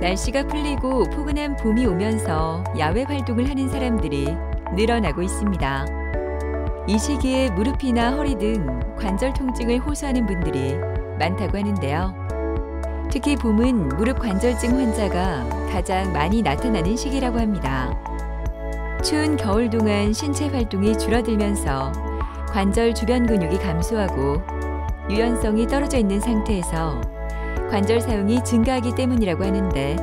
날씨가 풀리고 포근한 봄이 오면서 야외 활동을 하는 사람들이 늘어나고 있습니다. 이 시기에 무릎이나 허리 등 관절 통증을 호소하는 분들이 많다고 하는데요. 특히 봄은 무릎 관절증 환자가 가장 많이 나타나는 시기라고 합니다. 추운 겨울 동안 신체 활동이 줄어들면서 관절 주변 근육이 감소하고 유연성이 떨어져 있는 상태에서 관절 사용이 증가하기 때문이라고 하는데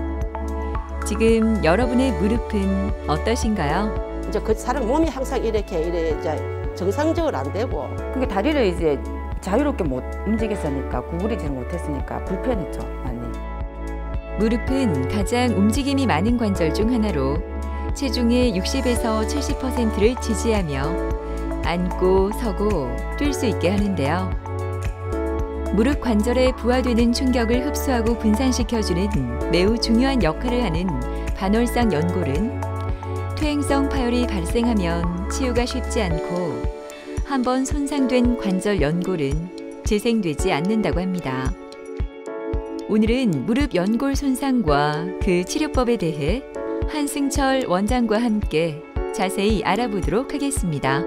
지금 여러분의 무릎은 어떠신가요? 이제 그 사람 몸이 항상 이렇게 이제 정상적으로 안 되고. 그게 다리를 이제 자유롭게 못 움직였으니까 구부리지를 못했으니까 불편했죠, 많이. 무릎은 가장 움직임이 많은 관절 중 하나로 체중의 60에서 70%를 지지하며 앉고 서고 뛸 수 있게 하는데요. 무릎 관절에 부하되는 충격을 흡수하고 분산시켜주는 매우 중요한 역할을 하는 반월상 연골은 퇴행성 파열이 발생하면 치유가 쉽지 않고 한번 손상된 관절 연골은 재생되지 않는다고 합니다. 오늘은 무릎 연골 손상과 그 치료법에 대해 한승철 원장과 함께 자세히 알아보도록 하겠습니다.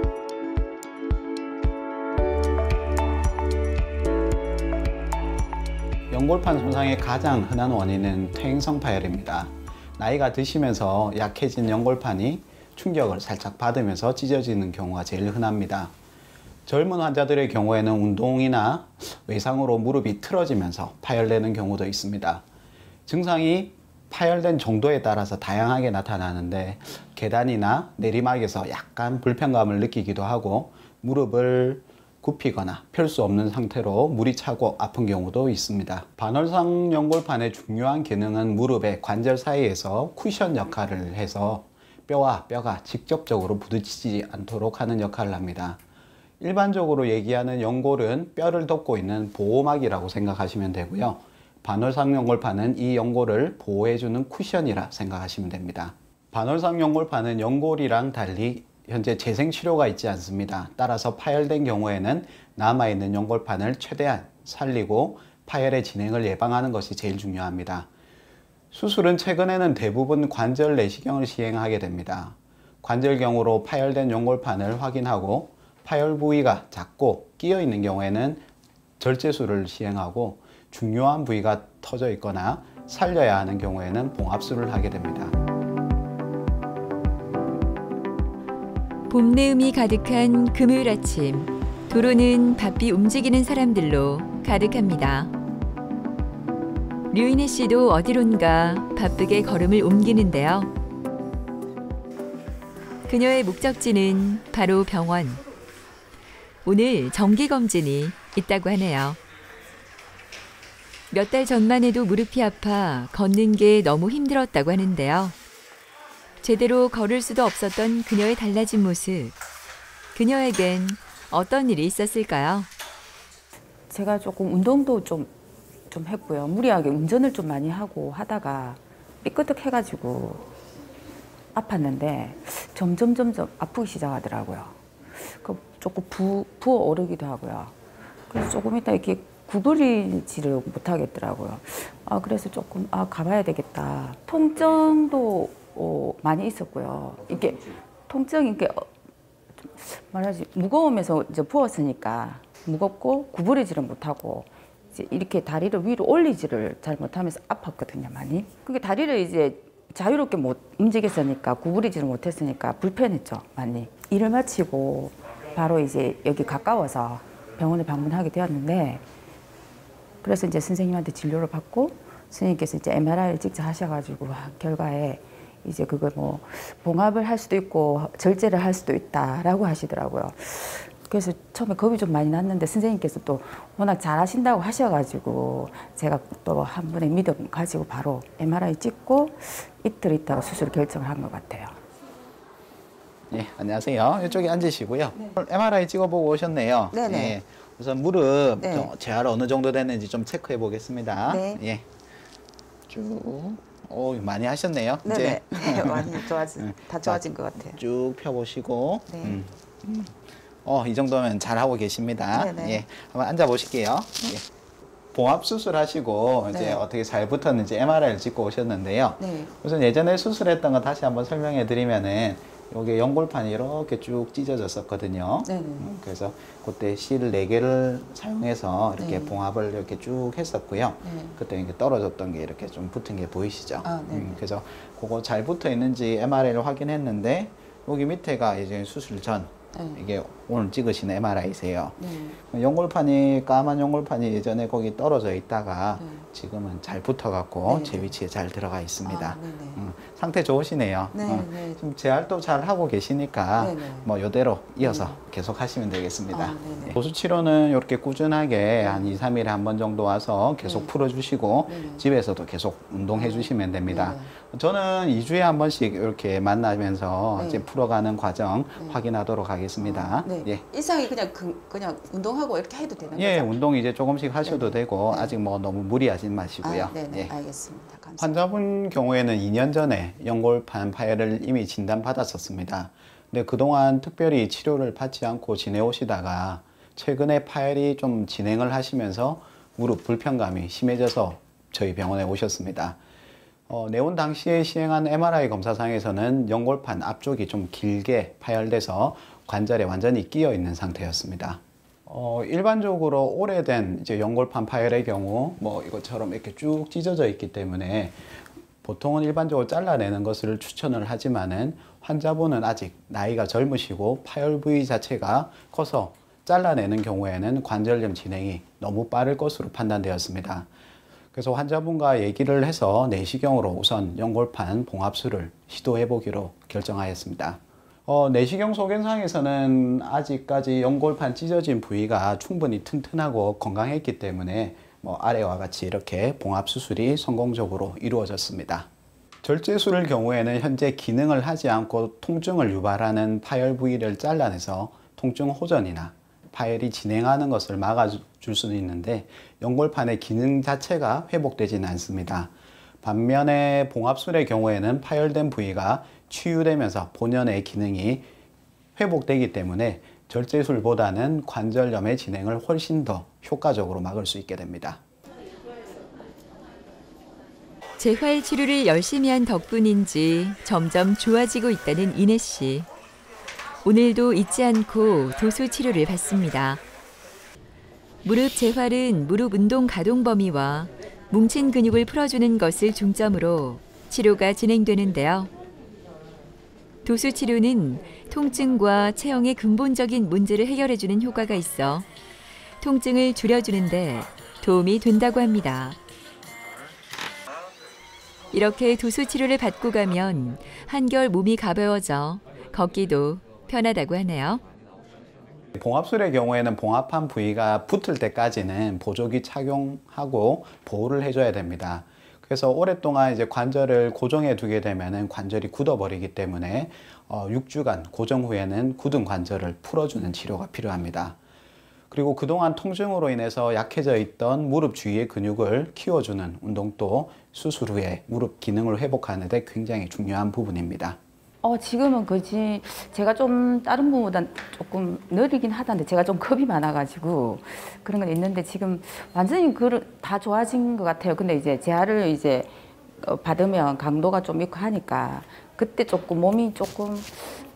연골판 손상의 가장 흔한 원인은 퇴행성 파열입니다. 나이가 드시면서 약해진 연골판이 충격을 살짝 받으면서 찢어지는 경우가 제일 흔합니다. 젊은 환자들의 경우에는 운동이나 외상으로 무릎이 틀어지면서 파열되는 경우도 있습니다. 증상이 파열된 정도에 따라서 다양하게 나타나는데 계단이나 내리막에서 약간 불편감을 느끼기도 하고 무릎을 굽히거나 펼 수 없는 상태로 물이 차고 아픈 경우도 있습니다. 반월상 연골판의 중요한 기능은 무릎의 관절 사이에서 쿠션 역할을 해서 뼈와 뼈가 직접적으로 부딪히지 않도록 하는 역할을 합니다. 일반적으로 얘기하는 연골은 뼈를 덮고 있는 보호막이라고 생각하시면 되고요. 반월상 연골판은 이 연골을 보호해주는 쿠션이라 생각하시면 됩니다. 반월상 연골판은 연골이랑 달리 현재 재생치료가 있지 않습니다. 따라서 파열된 경우에는 남아있는 연골판을 최대한 살리고 파열의 진행을 예방하는 것이 제일 중요합니다. 수술은 최근에는 대부분 관절 내시경을 시행하게 됩니다. 관절경으로 파열된 연골판을 확인하고 파열 부위가 작고 끼어 있는 경우에는 절제술을 시행하고 중요한 부위가 터져 있거나 살려야 하는 경우에는 봉합술을 하게 됩니다. 봄내음이 가득한 금요일 아침, 도로는 바삐 움직이는 사람들로 가득합니다. 류인혜 씨도 어디론가 바쁘게 걸음을 옮기는데요. 그녀의 목적지는 바로 병원. 오늘 정기검진이 있다고 하네요. 몇 달 전만 해도 무릎이 아파 걷는 게 너무 힘들었다고 하는데요. 제대로 걸을 수도 없었던 그녀의 달라진 모습. 그녀에겐 어떤 일이 있었을까요? 제가 조금 운동도 좀 했고요. 무리하게 운전을 좀 많이 하고 하다가 삐끄덕해가지고 아팠는데 점점 아프기 시작하더라고요. 조금 부어오르기도 하고요. 그래서 조금 있다 이렇게 구부리지를 못하겠더라고요. 그래서 조금 가봐야 되겠다. 통증도 많이 있었고요. 이게 통증이 말하지 무거우면서 이제 부었으니까 무겁고 구부리지를 못하고 이제 이렇게 다리를 위로 올리지를 잘 못하면서 아팠거든요, 많이. 그게 다리를 이제 자유롭게 못 움직였으니까 구부리지를 못했으니까 불편했죠, 많이. 일을 마치고 바로 이제 여기 가까워서 병원을 방문하게 되었는데 그래서 이제 선생님한테 진료를 받고 선생님께서 이제 MRI를 직접 하셔가지고 결과에 이제 그걸 뭐 봉합을 할 수도 있고 절제를 할 수도 있다라고 하시더라고요. 그래서 처음에 겁이 좀 많이 났는데 선생님께서 또 워낙 잘하신다고 하셔가지고 제가 또 한 번의 믿음 가지고 바로 MRI 찍고 이틀 있다가 수술 결정을 한 것 같아요. 네, 안녕하세요. 이쪽에 앉으시고요. 네. MRI 찍어보고 오셨네요. 네네. 예, 우선 무릎 네. 재활 어느 정도 됐는지 좀 체크해 보겠습니다. 네. 예. 쭉. 많이 하셨네요. 네네. 네, 많이 다 좋아진 것 같아요. 쭉 펴보시고. 네. 이 정도면 잘 하고 계십니다. 네네. 예, 한번 앉아 보실게요. 예. 봉합 수술하시고 이제 네. 어떻게 잘 붙었는지 MRI를 찍고 오셨는데요. 네. 우선 예전에 수술했던 거 다시 한번 설명해 드리면은 요게 연골판이 이렇게 쭉 찢어졌었거든요. 네네. 그래서 그때 실 4개를 사용해서 이렇게 네. 봉합을 이렇게 쭉 했었고요. 네. 그때 이렇게 떨어졌던 게 이렇게 좀 붙은 게 보이시죠? 아, 네. 그래서 그거 잘 붙어 있는지 MRI를 확인했는데 여기 밑에가 이제 수술 전 네. 이게 오늘 찍으신 MRI세요. 네. 연골판이 까만 연골판이 예전에 거기 떨어져 있다가 네. 지금은 잘 붙어갖고 네. 제 위치에 잘 들어가 있습니다. 아, 네네. 상태 좋으시네요. 네, 네. 지금 재활도 잘 하고 계시니까 네, 네. 뭐 이대로 이어서 계속 하시면 되겠습니다. 아, 네네. 도수 치료는 이렇게 꾸준하게 한 2, 3일에 한 번 정도 와서 계속 네. 풀어주시고 네네. 집에서도 계속 운동해 주시면 됩니다. 네네. 저는 2주에 한 번씩 이렇게 만나면서 네. 이제 풀어가는 과정 확인하도록 하겠습니다. 네. 예. 이상이 그냥 운동하고 이렇게 해도 되는 예, 거죠? 운동 이제 조금씩 하셔도 네네. 되고 네. 아직 뭐 너무 무리하지 마시고요. 아, 네네. 예. 알겠습니다. 감사합니다. 환자분 경우에는 2년 전에 연골판 파열을 이미 진단받았었습니다. 근데 그동안 특별히 치료를 받지 않고 지내오시다가 최근에 파열이 좀 진행을 하시면서 무릎 불편감이 심해져서 저희 병원에 오셨습니다. 내온 당시에 시행한 MRI 검사상에서는 연골판 앞쪽이 좀 길게 파열돼서 관절에 완전히 끼어 있는 상태였습니다. 일반적으로 오래된 이제 연골판 파열의 경우 뭐 이것처럼 이렇게 쭉 찢어져 있기 때문에 보통은 일반적으로 잘라내는 것을 추천을 하지만은 환자분은 아직 나이가 젊으시고 파열 부위 자체가 커서 잘라내는 경우에는 관절염 진행이 너무 빠를 것으로 판단되었습니다. 그래서 환자분과 얘기를 해서 내시경으로 우선 연골판 봉합술을 시도해 보기로 결정하였습니다. 내시경 소견상에서는 아직까지 연골판 찢어진 부위가 충분히 튼튼하고 건강했기 때문에 뭐 아래와 같이 이렇게 봉합 수술이 성공적으로 이루어졌습니다. 절제술의 경우에는 현재 기능을 하지 않고 통증을 유발하는 파열 부위를 잘라내서 통증 호전이나 파열이 진행하는 것을 막아줄 수는 있는데 연골판의 기능 자체가 회복되지는 않습니다. 반면에 봉합술의 경우에는 파열된 부위가 치유되면서 본연의 기능이 회복되기 때문에 절제술보다는 관절염의 진행을 훨씬 더 효과적으로 막을 수 있게 됩니다. 재활 치료를 열심히 한 덕분인지 점점 좋아지고 있다는 이내 씨. 오늘도 잊지 않고 도수 치료를 받습니다. 무릎 재활은 무릎 운동 가동 범위와 뭉친 근육을 풀어주는 것을 중점으로 치료가 진행되는데요. 도수 치료는 통증과 체형의 근본적인 문제를 해결해주는 효과가 있어 통증을 줄여주는데 도움이 된다고 합니다. 이렇게 도수 치료를 받고 가면 한결 몸이 가벼워져 걷기도 편하다고 하네요. 봉합술의 경우에는 봉합한 부위가 붙을 때까지는 보조기 착용하고 보호를 해줘야 됩니다. 그래서 오랫동안 이제 관절을 고정해 두게 되면은 관절이 굳어버리기 때문에 6주간 고정 후에는 굳은 관절을 풀어주는 치료가 필요합니다. 그리고 그동안 통증으로 인해서 약해져 있던 무릎 주위의 근육을 키워주는 운동도 수술 후에 무릎 기능을 회복하는 데 굉장히 중요한 부분입니다. 지금은 제가 좀 다른 분보다 조금 느리긴 하다는데 제가 좀 겁이 많아가지고 그런 건 있는데 지금 완전히 다 좋아진 것 같아요. 근데 이제 재활을 이제 받으면 강도가 좀 있고 하니까 그때 조금 몸이 조금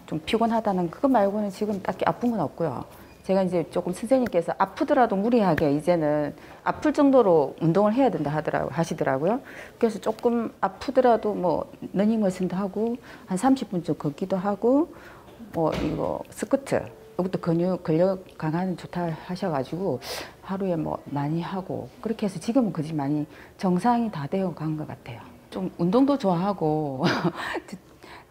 좀 피곤하다는 그거 말고는 지금 딱히 아픈 건 없고요. 제가 이제 조금 선생님께서 아프더라도 무리하게 이제는 아플 정도로 운동을 해야 된다 하시더라고요. 그래서 조금 아프더라도 뭐 러닝머신도 하고 한 30분쯤 걷기도 하고 뭐 이거 스쿼트 이것도 근력 강화는 좋다 하셔가지고 하루에 뭐 많이 하고 그렇게 해서 지금은 그지 많이 정상이 다 되어 간 것 같아요. 좀 운동도 좋아하고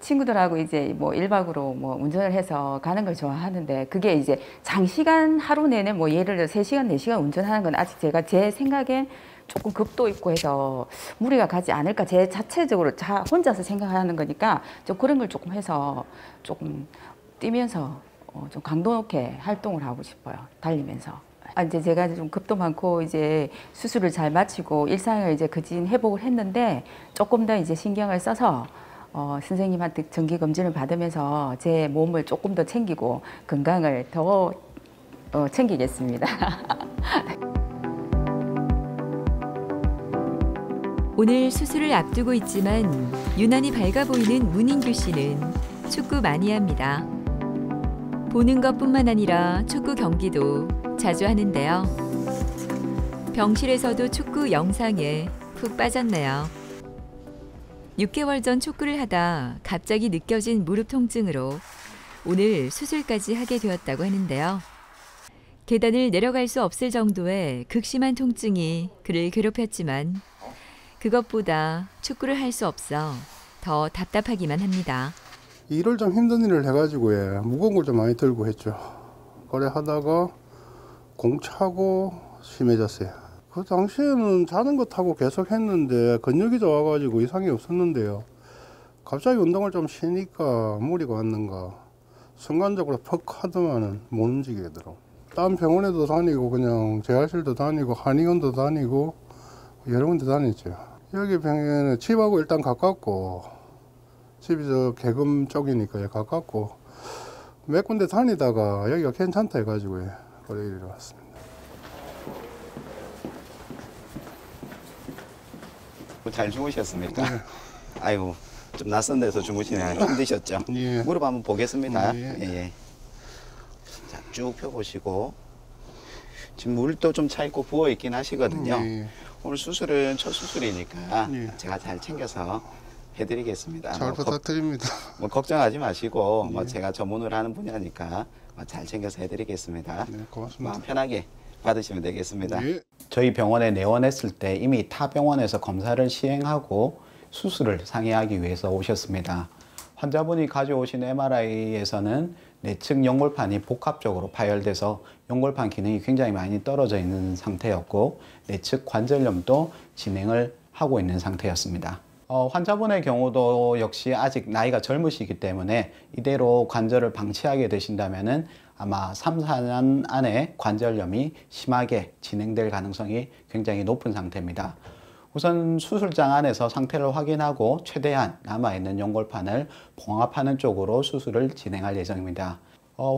친구들하고 이제 뭐 1박으로 뭐 운전을 해서 가는 걸 좋아하는데 그게 이제 장시간 하루 내내 뭐 예를 들어 3시간, 4시간 운전하는 건 아직 제 생각엔 조금 겁도 있고 해서 무리가 가지 않을까 제 자체적으로 혼자서 생각하는 거니까 좀 그런 걸 조금 해서 조금 뛰면서 좀 강도 높게 활동을 하고 싶어요. 달리면서. 이제 제가 좀 겁도 많고 이제 수술을 잘 마치고 일상을 이제 거진 회복을 했는데 조금 더 이제 신경을 써서 선생님한테 정기 검진을 받으면서 제 몸을 조금 더 챙기고 건강을 더 챙기겠습니다. 오늘 수술을 앞두고 있지만 유난히 밝아 보이는 문인규 씨는 축구 마니아입니다. 보는 것뿐만 아니라 축구 경기도 자주 하는데요. 병실에서도 축구 영상에 푹 빠졌네요. 6개월 전 축구를 하다 갑자기 느껴진 무릎 통증으로 오늘 수술까지 하게 되었다고 하는데요. 계단을 내려갈 수 없을 정도의 극심한 통증이 그를 괴롭혔지만 그것보다 축구를 할 수 없어 더 답답하기만 합니다. 일을 좀 힘든 일을 해가지고 무거운 걸 좀 많이 들고 했죠. 그래 하다가 공 차고 심해졌어요. 그 당시에는 자는 것 타고 계속 했는데 근육이 좋아가지고 이상이 없었는데요. 갑자기 운동을 좀 쉬니까 무리가 왔는가 순간적으로 퍽 하더만은 못 움직이더라고. 딴 병원에도 다니고 그냥 재활실도 다니고 한의원도 다니고 여러 군데 다녔죠. 여기 병원에는 집하고 일단 가깝고 집이 저 계금 쪽이니까 가깝고 몇 군데 다니다가 여기가 괜찮다 해가지고 그래 이리 왔습니다. 잘 주무셨습니까? 네. 아이고 좀 낯선 데서 주무시네. 힘드셨죠? 예. 무릎 한번 보겠습니다. 예. 예. 자, 쭉 펴보시고 지금 물도 좀 차 있고 부어 있긴 하시거든요. 예. 오늘 수술은 첫 수술이니까 예. 제가 잘 챙겨서 해드리겠습니다. 잘 부탁드립니다. 뭐 걱정하지 마시고 예. 뭐 제가 전문을 하는 분야니까 잘 챙겨서 해드리겠습니다. 네, 고맙습니다. 마음 편하게 받으시면 되겠습니다. 예. 저희 병원에 내원했을 때 이미 타 병원에서 검사를 시행하고 수술을 상의하기 위해서 오셨습니다. 환자분이 가져오신 MRI에서는 내측 연골판이 복합적으로 파열돼서 연골판 기능이 굉장히 많이 떨어져 있는 상태였고 내측 관절염도 진행을 하고 있는 상태였습니다. 환자분의 경우도 역시 아직 나이가 젊으시기 때문에 이대로 관절을 방치하게 되신다면은 아마 3, 4년 안에 관절염이 심하게 진행될 가능성이 굉장히 높은 상태입니다. 우선 수술장 안에서 상태를 확인하고 최대한 남아있는 연골판을 봉합하는 쪽으로 수술을 진행할 예정입니다.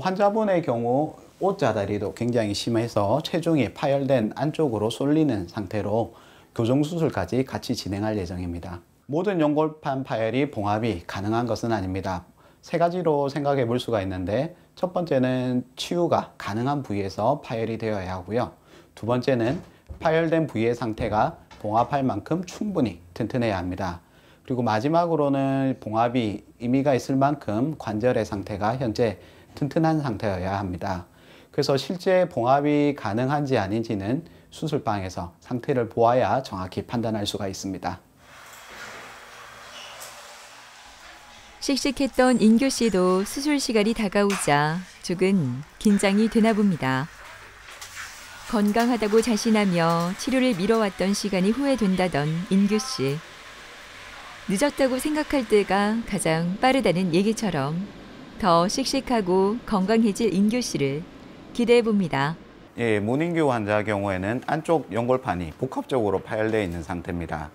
환자분의 경우 O자다리도 굉장히 심해서 체중이 파열된 안쪽으로 쏠리는 상태로 교정수술까지 같이 진행할 예정입니다. 모든 연골판 파열이 봉합이 가능한 것은 아닙니다. 세 가지로 생각해 볼 수가 있는데 첫 번째는 치유가 가능한 부위에서 파열이 되어야 하고요. 두 번째는 파열된 부위의 상태가 봉합할 만큼 충분히 튼튼해야 합니다. 그리고 마지막으로는 봉합이 의미가 있을 만큼 관절의 상태가 현재 튼튼한 상태여야 합니다. 그래서 실제 봉합이 가능한지 아닌지는 수술방에서 상태를 보아야 정확히 판단할 수가 있습니다. 씩씩했던 인규 씨도 수술 시간이 다가오자 조금 긴장이 되나 봅니다. 건강하다고 자신하며 치료를 미뤄왔던 시간이 후회된다던 인규 씨. 늦었다고 생각할 때가 가장 빠르다는 얘기처럼 더 씩씩하고 건강해질 인규 씨를 기대해 봅니다. 예, 문인규 환자 경우에는 안쪽 연골판이 복합적으로 파열되어 있는 상태입니다.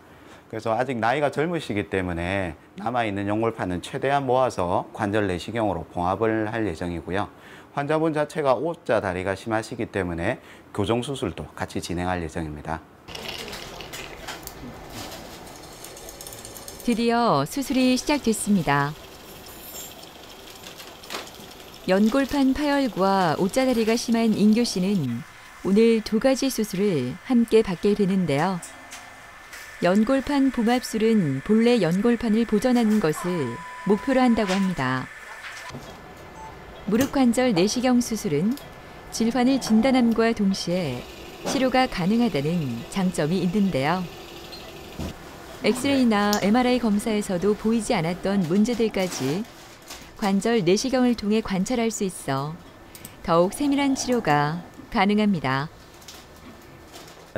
그래서 아직 나이가 젊으시기 때문에 남아있는 연골판은 최대한 모아서 관절 내시경으로 봉합을 할 예정이고요. 환자분 자체가 O자 다리가 심하시기 때문에 교정 수술도 같이 진행할 예정입니다. 드디어 수술이 시작됐습니다. 연골판 파열과 O자 다리가 심한 인규 씨는 오늘 두 가지 수술을 함께 받게 되는데요. 연골판 봉합술은 본래 연골판을 보존하는 것을 목표로 한다고 합니다. 무릎 관절 내시경 수술은 질환을 진단함과 동시에 치료가 가능하다는 장점이 있는데요. 엑스레이나 MRI 검사에서도 보이지 않았던 문제들까지 관절 내시경을 통해 관찰할 수 있어 더욱 세밀한 치료가 가능합니다.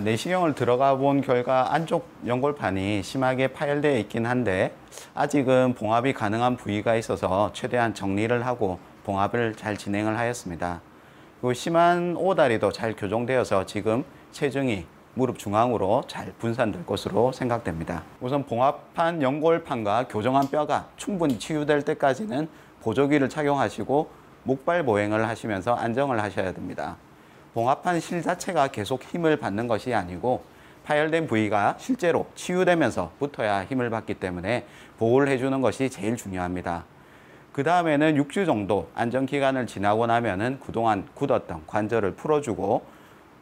내시경을 들어가 본 결과 안쪽 연골판이 심하게 파열되어 있긴 한데 아직은 봉합이 가능한 부위가 있어서 최대한 정리를 하고 봉합을 잘 진행을 하였습니다. 그리고 심한 O다리도 잘 교정되어서 지금 체중이 무릎 중앙으로 잘 분산될 것으로 생각됩니다. 우선 봉합한 연골판과 교정한 뼈가 충분히 치유될 때까지는 보조기를 착용하시고 목발 보행을 하시면서 안정을 하셔야 됩니다. 봉합한 실 자체가 계속 힘을 받는 것이 아니고 파열된 부위가 실제로 치유되면서 붙어야 힘을 받기 때문에 보호를 해주는 것이 제일 중요합니다. 그 다음에는 6주 정도 안정기간을 지나고 나면은 그동안 굳었던 관절을 풀어주고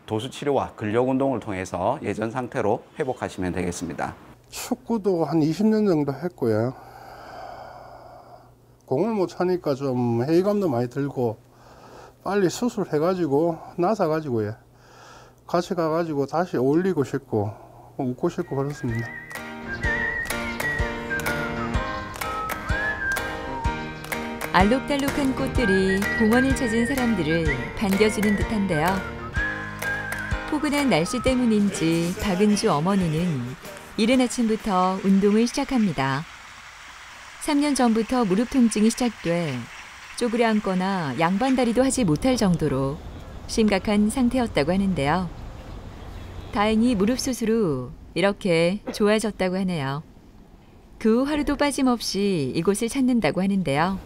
도수치료와 근력운동을 통해서 예전 상태로 회복하시면 되겠습니다. 축구도 한 20년 정도 했고요. 공을 못 차니까 좀 회의감도 많이 들고 빨리 수술해가지고 나서가지고요. 같이 가가지고 다시 어울리고 싶고 웃고 싶고 그렇습니다. 알록달록한 꽃들이 공원을 찾은 사람들을 반겨주는 듯한데요. 포근한 날씨 때문인지 박은주 어머니는 이른 아침부터 운동을 시작합니다. 3년 전부터 무릎 통증이 시작돼 쪼그려 앉거나 양반다리도 하지 못할 정도로 심각한 상태였다고 하는데요. 다행히 무릎 수술 후 이렇게 좋아졌다고 하네요. 그 후 하루도 빠짐없이 이곳을 찾는다고 하는데요.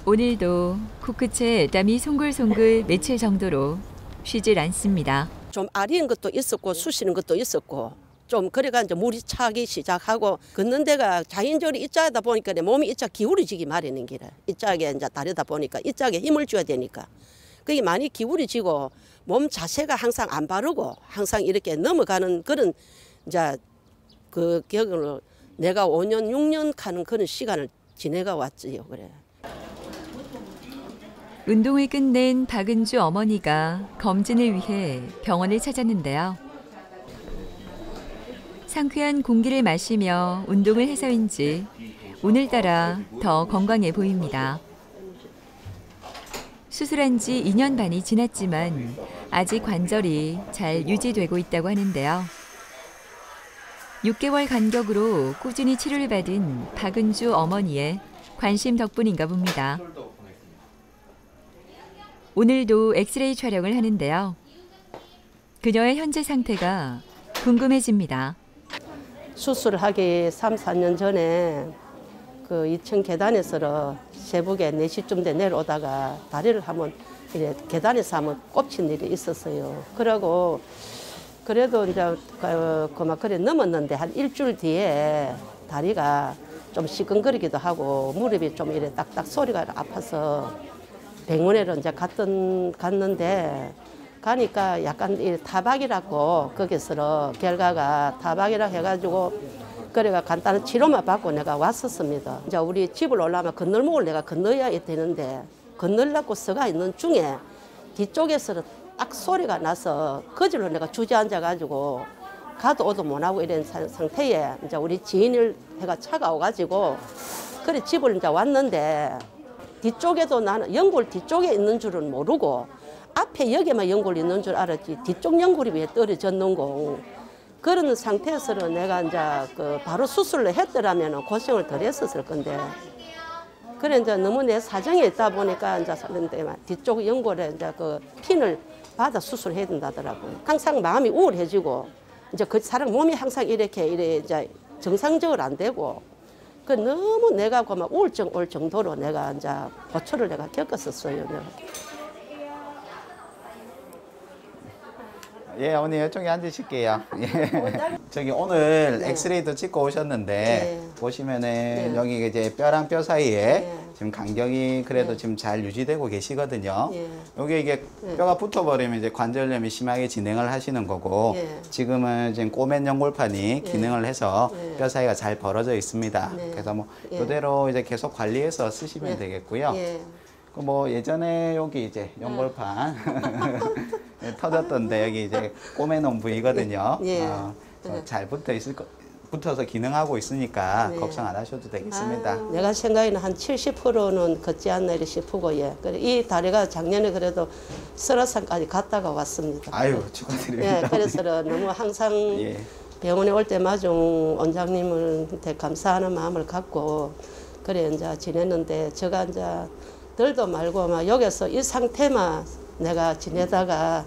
오늘도 코끝에 땀이 송글송글 맺힐 정도로 쉬질 않습니다. 좀 아리는 것도 있었고 쑤시는 것도 있었고 좀 그래가 이제 물이 차기 시작하고 걷는 데가 자연적으로 이쪽이다 보니까 내 몸이 이쪽 기울어지기 마련인 기라. 이쪽에 이제 다르다 보니까 이쪽에 힘을 줘야 되니까 그게 많이 기울어지고 몸 자세가 항상 안 바르고 항상 이렇게 넘어가는 그런 이제 그 격으로 내가 5년 6년 가는 그런 시간을 지내가 왔지요. 그래. 운동을 끝낸 박은주 어머니가 검진을 위해 병원을 찾았는데요. 상쾌한 공기를 마시며 운동을 해서인지 오늘따라 더 건강해 보입니다. 수술한 지 2년 반이 지났지만 아직 관절이 잘 유지되고 있다고 하는데요. 6개월 간격으로 꾸준히 치료를 받은 박은주 어머니의 관심 덕분인가 봅니다. 오늘도 엑스레이 촬영을 하는데요. 그녀의 현재 상태가 궁금해집니다. 수술하기 3, 4년 전에 그 2층 계단에서 새벽에 4시쯤 돼 내려오다가 다리를 한번 이래 계단에서 한번 꼽친 일이 있었어요. 그러고 그래도 이제 그만 그래 넘었는데 한 일주일 뒤에 다리가 좀 시큰거리기도 하고 무릎이 좀 이래 딱딱 소리가 아파서 병원에로 이제 갔는데 가니까 약간 이 타박이라고 거기서 결과가 타박이라 해가지고 그래가 간단한 치료만 받고 내가 왔었습니다. 이제 우리 집을 올라가면 건널목을 내가 건너야 되는데 건널라고 서가 있는 중에 뒤쪽에서 딱 소리가 나서 거질로 내가 주저앉아가지고 가도 오도 못하고 이런 상태에 이제 우리 지인을 해가 차가 오가지고 그래 집을 이제 왔는데 뒤쪽에도 나는 연골 뒤쪽에 있는 줄은 모르고 앞에 여기만 연골 있는 줄 알았지 뒤쪽 연골이 왜 떨어졌는고 그런 상태에서는 내가 이제 그 바로 수술을 했더라면 고생을 덜 했었을 건데 그래 이제 너무 내 사정에 있다 보니까 이제 뒤쪽 연골에 이제 그 핀을 받아 수술해야 된다더라고요. 항상 마음이 우울해지고 이제 그 사람 몸이 항상 이렇게 이제 정상적으로 안 되고 그 너무 내가 그만 우울증 올 정도로 내가 이제 고초를 내가 겪었었어요. 예, 어머니 이쪽에 앉으실게요. 예. 저기 오늘 네. 엑스레이도 찍고 오셨는데 네. 보시면은 네. 여기 이제 뼈랑 뼈 사이에 네. 지금 간격이 그래도 네. 지금 잘 유지되고 계시거든요. 네. 여기 이게 네. 뼈가 붙어버리면 이제 관절염이 심하게 진행을 하시는 거고 네. 지금은 지금 꼬맨 연골판이 기능을 해서 네. 뼈 사이가 잘 벌어져 있습니다. 네. 그래서 뭐 네. 이대로 이제 계속 관리해서 쓰시면 네. 되겠고요. 예. 그 뭐 예전에 여기 이제 연골판 터졌던데 여기 이제 꼬매놓은 부위거든요. 예. 잘 붙어서 기능하고 있으니까 네. 걱정 안 하셔도 되겠습니다. 내가 생각에는 한 70%는 걷지 않나 이렇게 싶고 예. 그래 이 다리가 작년에 그래도 설화산까지 갔다가 왔습니다. 아유 축하드립니다. 예. 그래서 너무 항상 예. 병원에 올 때 마중 원장님한테 감사하는 마음을 갖고 그래 이제 지냈는데 제가 이제 들도 말고 막 여기서 이 상태만 내가 지내다가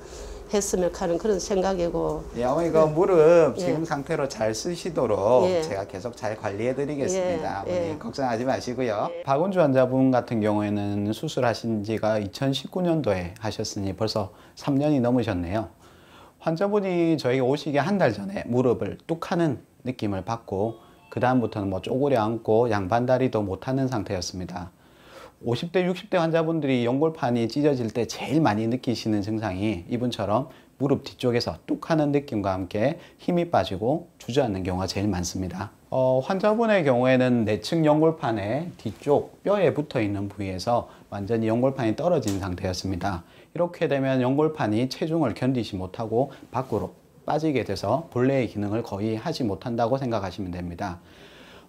했으면 하는 그런 생각이고. 예, 어머니 그 무릎 예. 지금 상태로 잘 쓰시도록 예. 제가 계속 잘 관리해드리겠습니다. 예. 어머니 예. 걱정하지 마시고요. 박은주 환자분 같은 경우에는 수술하신 지가 2019년도에 하셨으니 벌써 3년이 넘으셨네요. 환자분이 저희가 오시기 한 달 전에 무릎을 뚝 하는 느낌을 받고 그 다음부터는 뭐 쪼그려 앉고 양반다리도 못하는 상태였습니다. 50대, 60대 환자분들이 연골판이 찢어질 때 제일 많이 느끼시는 증상이 이분처럼 무릎 뒤쪽에서 뚝 하는 느낌과 함께 힘이 빠지고 주저앉는 경우가 제일 많습니다. 환자분의 경우에는 내측 연골판의 뒤쪽 뼈에 붙어 있는 부위에서 완전히 연골판이 떨어진 상태였습니다. 이렇게 되면 연골판이 체중을 견디지 못하고 밖으로 빠지게 돼서 본래의 기능을 거의 하지 못한다고 생각하시면 됩니다.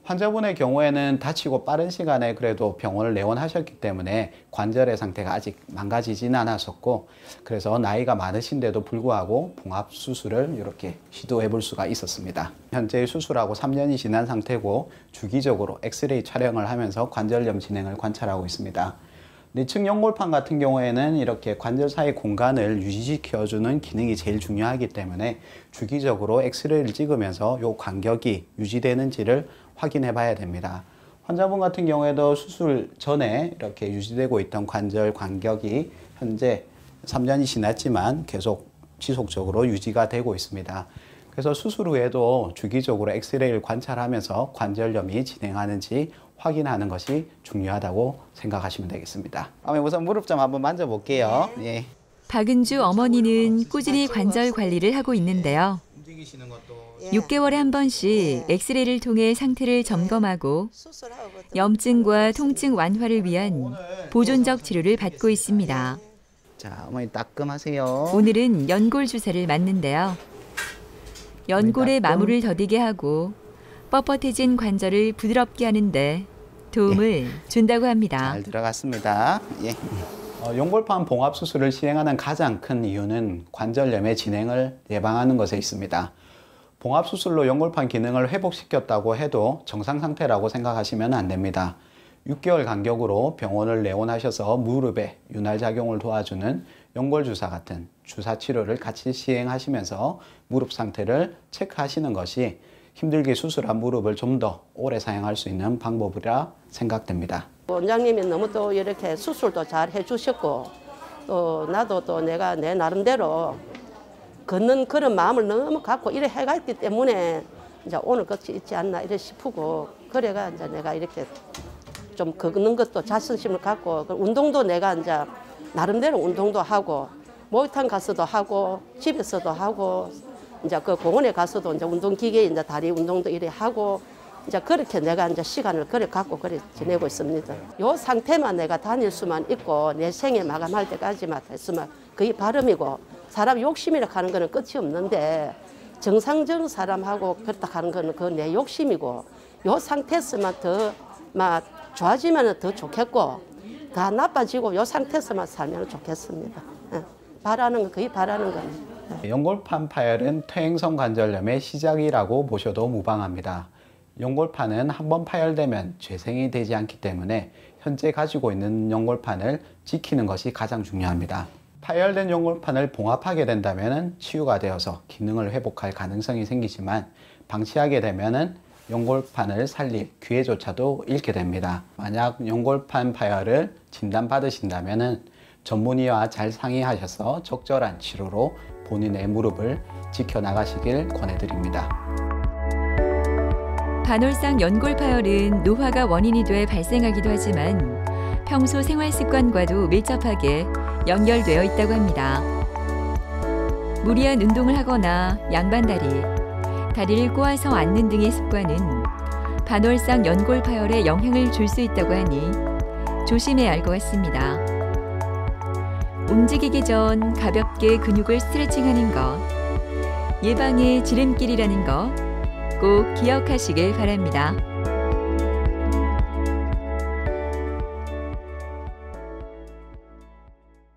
환자분의 경우에는 다치고 빠른 시간에 그래도 병원을 내원하셨기 때문에 관절의 상태가 아직 망가지진 않았었고, 그래서 나이가 많으신데도 불구하고 봉합 수술을 이렇게 시도해 볼 수가 있었습니다. 현재 수술하고 3년이 지난 상태고 주기적으로 엑스레이 촬영을 하면서 관절염 진행을 관찰하고 있습니다. 내측 연골판 같은 경우에는 이렇게 관절 사이 공간을 유지시켜주는 기능이 제일 중요하기 때문에 주기적으로 엑스레이를 찍으면서 이 간격이 유지되는지를 확인해 봐야 됩니다. 환자분 같은 경우에도 수술 전에 이렇게 유지되고 있던 관절 간격이 현재 3년이 지났지만 계속 지속적으로 유지가 되고 있습니다. 그래서 수술 후에도 주기적으로 엑스레이를 관찰하면서 관절염이 진행하는지 확인하는 것이 중요하다고 생각하시면 되겠습니다. 우선 무릎 좀 한번 만져볼게요. 예. 박은주 어머니는 꾸준히 관절 관리를 하고 있는데요. 6개월에 한 번씩 엑스레이를 통해 상태를 점검하고 염증과 통증 완화를 위한 보존적 치료를 받고 있습니다. 자, 어머니 따끔하세요. 오늘은 연골 주사를 맞는데요. 연골에 마물을 더디게 하고 뻣뻣해진 관절을 부드럽게 하는데 도움을 준다고 합니다. 잘 들어갔습니다. 예. 연골판 봉합 수술을 시행하는 가장 큰 이유는 관절염의 진행을 예방하는 것에 있습니다. 봉합 수술로 연골판 기능을 회복시켰다고 해도 정상 상태라고 생각하시면 안 됩니다. 6개월 간격으로 병원을 내원하셔서 무릎에 윤활작용을 도와주는 연골주사 같은 주사 치료를 같이 시행하시면서 무릎 상태를 체크하시는 것이 힘들게 수술한 무릎을 좀 더 오래 사용할 수 있는 방법이라 생각됩니다. 원장님이 너무 또 이렇게 수술도 잘 해주셨고 또 나도 또 내가 내 나름대로 걷는 그런 마음을 너무 갖고 이래 해갔기 때문에 이제 오늘 끝이 있지 않나 이래 싶고, 그래가 이제 내가 이렇게 좀 걷는 것도 자신심을 갖고 운동도 내가 이제 나름대로 운동도 하고 목욕탕 가서도 하고 집에서도 하고 이제 그 공원에 가서도 이제 운동기계 이제 다리 운동도 이래 하고 이제 그렇게 내가 이제 시간을 그래 갖고 그래 지내고 있습니다. 요 상태만 내가 다닐 수만 있고 내 생애 마감할 때까지만 했으면 그게 바람이고, 사람 욕심이라 하는 거는 끝이 없는데 정상적인 사람하고 그렇다 하는 거는 그 내 욕심이고, 요 상태에서만 더 막 좋아지면 더 좋겠고 더 나빠지고 요 상태에서만 살면 좋겠습니다. 바라는 거 거의 바라는 거는. 연골판 파열은 퇴행성 관절염의 시작이라고 보셔도 무방합니다. 연골판은 한번 파열되면 재생이 되지 않기 때문에 현재 가지고 있는 연골판을 지키는 것이 가장 중요합니다. 파열된 연골판을 봉합하게 된다면 치유가 되어서 기능을 회복할 가능성이 생기지만 방치하게 되면 연골판을 살릴 기회조차도 잃게 됩니다. 만약 연골판 파열을 진단받으신다면 전문의와 잘 상의하셔서 적절한 치료로 본인의 무릎을 지켜나가시길 권해드립니다. 반월상 연골 파열은 노화가 원인이 돼 발생하기도 하지만 평소 생활 습관과도 밀접하게 연결되어 있다고 합니다. 무리한 운동을 하거나 양반다리, 다리를 꼬아서 앉는 등의 습관은 반월상 연골 파열에 영향을 줄 수 있다고 하니 조심해야 할 것 같습니다. 움직이기 전 가볍게 근육을 스트레칭하는 것, 예방의 지름길이라는 것 꼭 기억하시길 바랍니다.